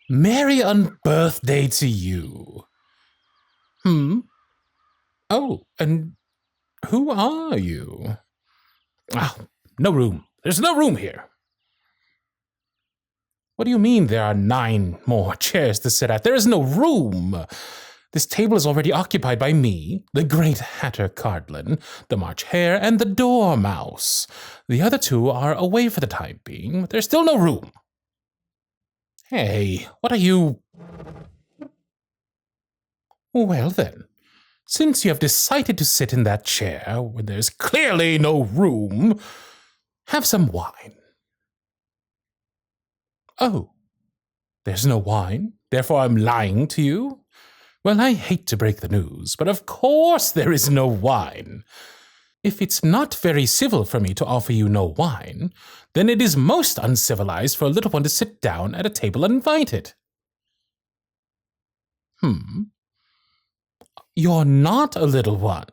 Merry unbirthday to you. Oh, and who are you? No room. There's no room here. What do you mean there are 9 more chairs to sit at? There is no room. This table is already occupied by me, the great Hatter Cardlin, the March Hare, and the Dormouse. The other 2 are away for the time being, but there's still no room. Hey, what are you... Well then, since you have decided to sit in that chair when there's clearly no room, have some wine. Oh, there's no wine, therefore I'm lying to you? Well, I hate to break the news, but of course there is no wine. If it's not very civil for me to offer you no wine, then it is most uncivilized for a little one to sit down at a table uninvited. You're not a little one.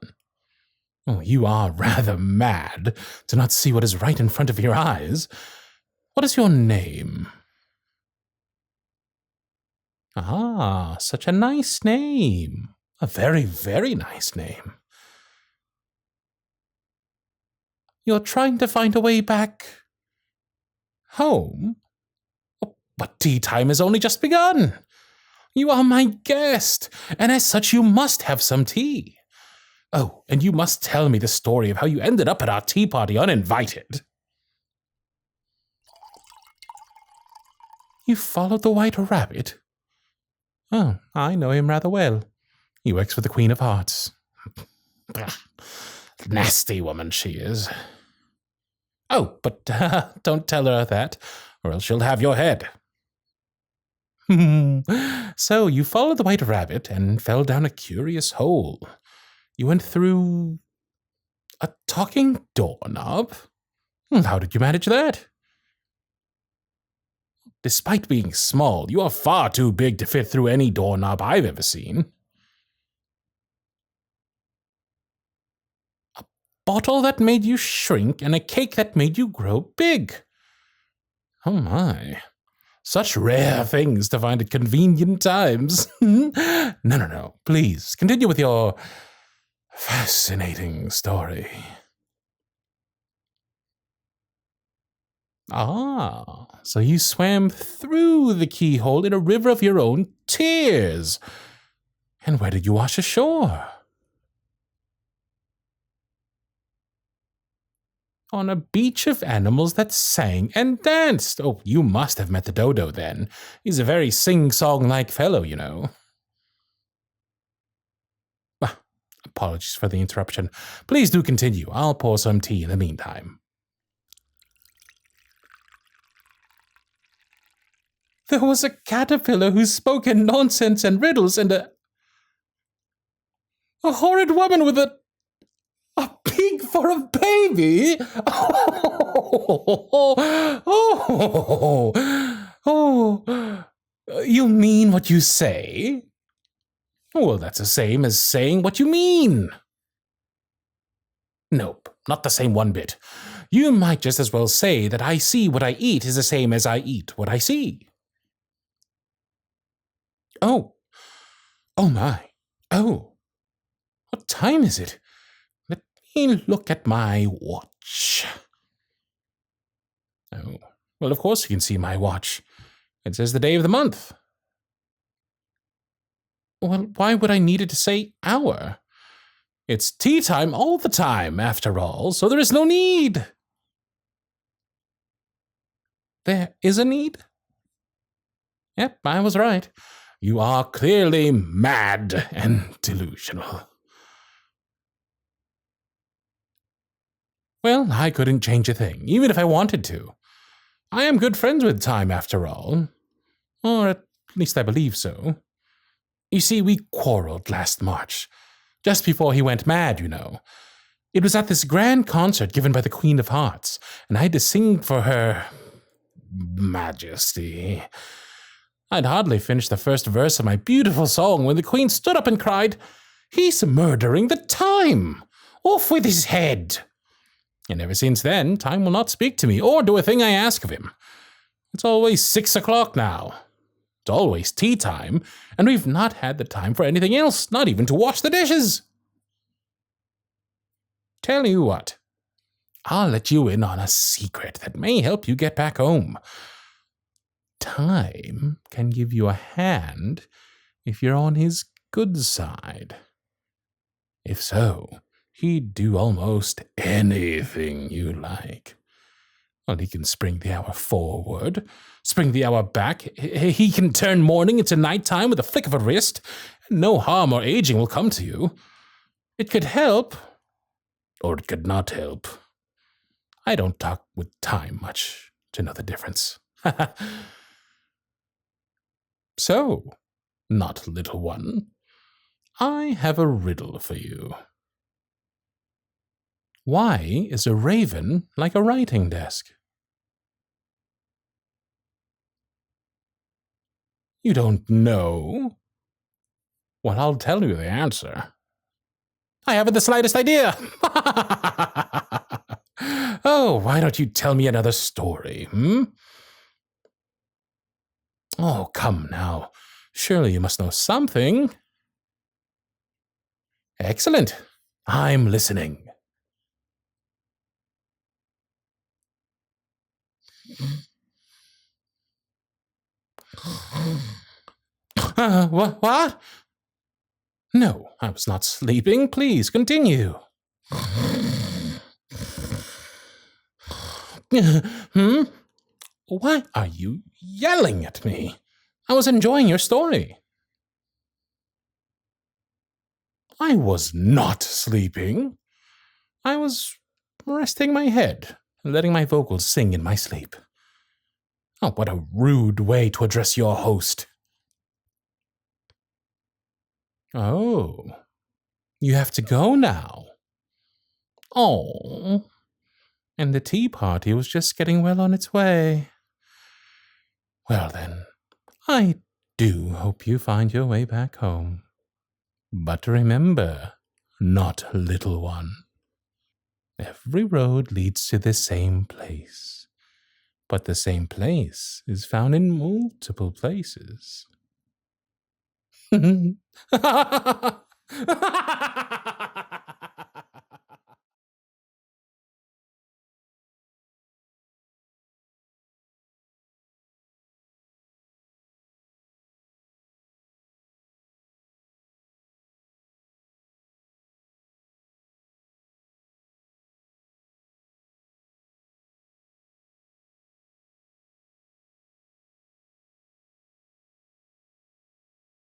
Oh, you are rather mad to not see what is right in front of your eyes. What is your name? Ah, such a nice name. A very, very nice name. You're trying to find a way back home? But tea time has only just begun. You are my guest, and as such you must have some tea. Oh, and you must tell me the story of how you ended up at our tea party uninvited. You followed the White Rabbit? Oh, I know him rather well. He works for the Queen of Hearts. Nasty woman she is. Oh, but don't tell her that, or else she'll have your head. So you followed the White Rabbit and fell down a curious hole. You went through a talking doorknob? How did you manage that? Despite being small, you are far too big to fit through any doorknob I've ever seen. A bottle that made you shrink and a cake that made you grow big. Oh my. Such rare things to find at convenient times. No. Please, continue with your fascinating story. Ah, so you swam through the keyhole in a river of your own tears. And where did you wash ashore? On a beach of animals that sang and danced. Oh, you must have met the dodo then. He's a very sing-song-like fellow, you know. Apologies for the interruption. Please do continue. I'll pour some tea in the meantime. There was a caterpillar who spoke in nonsense and riddles, and a horrid woman with a pig for a baby? You mean what you say? Well, that's the same as saying what you mean. Nope, not the same one bit. You might just as well say that I see what I eat is the same as I eat what I see. Oh my. Oh, what time is it? Let me look at my watch. Oh, well, of course you can see my watch. It says the day of the month. Well, why would I need it to say hour? It's tea time all the time, after all, so there is no need. There is a need? Yep, I was right. You are clearly mad and delusional. Well, I couldn't change a thing, even if I wanted to. I am good friends with time, after all. Or at least I believe so. You see, we quarreled last March, just before he went mad, you know. It was at this grand concert given by the Queen of Hearts, and I had to sing for her Majesty. I'd hardly finished the first verse of my beautiful song when the Queen stood up and cried, "He's murdering the time! Off with his head!" And ever since then, time will not speak to me or do a thing I ask of him. It's always 6 o'clock now. It's always tea time, and we've not had the time for anything else, not even to wash the dishes. Tell you what, I'll let you in on a secret that may help you get back home. Time can give you a hand if you're on his good side. If so, he'd do almost anything you like. Well, he can spring the hour forward, spring the hour back. He can turn morning into nighttime with a flick of a wrist. No harm or aging will come to you. It could help, or it could not help. I don't talk with time much to know the difference. So, not little one, I have a riddle for you. Why is a raven like a writing desk? You don't know? Well, I'll tell you the answer. I haven't the slightest idea. Oh, why don't you tell me another story, Oh, come now. Surely you must know something. Excellent. I'm listening. What? No, I was not sleeping. Please continue. Why are you yelling at me? I was enjoying your story. I was not sleeping. I was resting my head and letting my vocals sing in my sleep. Oh, what a rude way to address your host. Oh, you have to go now. Oh, and the tea party was just getting well on its way. Well then, I do hope you find your way back home. But remember, not little one. Every road leads to the same place, but the same place is found in multiple places.